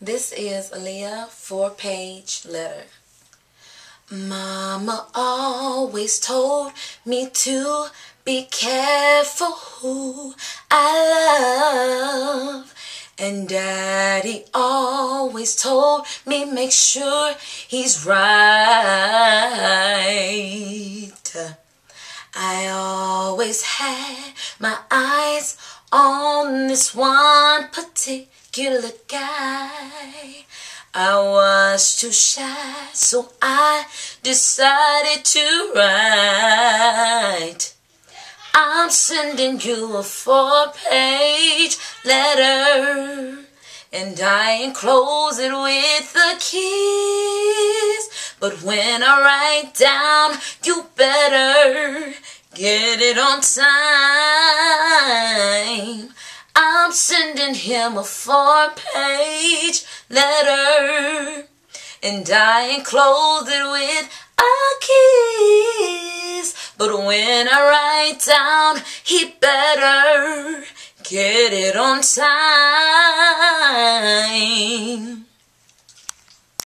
This is Aaliyah 4-page letter. Mama always told me to be careful who I love. And Daddy always told me make sure he's right. I always had my eyes on this one particular guy. I was too shy, so I decided to write. I'm sending you a 4-page letter, and I enclose it with a kiss. But when I write down, you better get it on time. I'm sending him a 4-page letter, and I enclose it with a kiss. But when I write down, he better get it on time.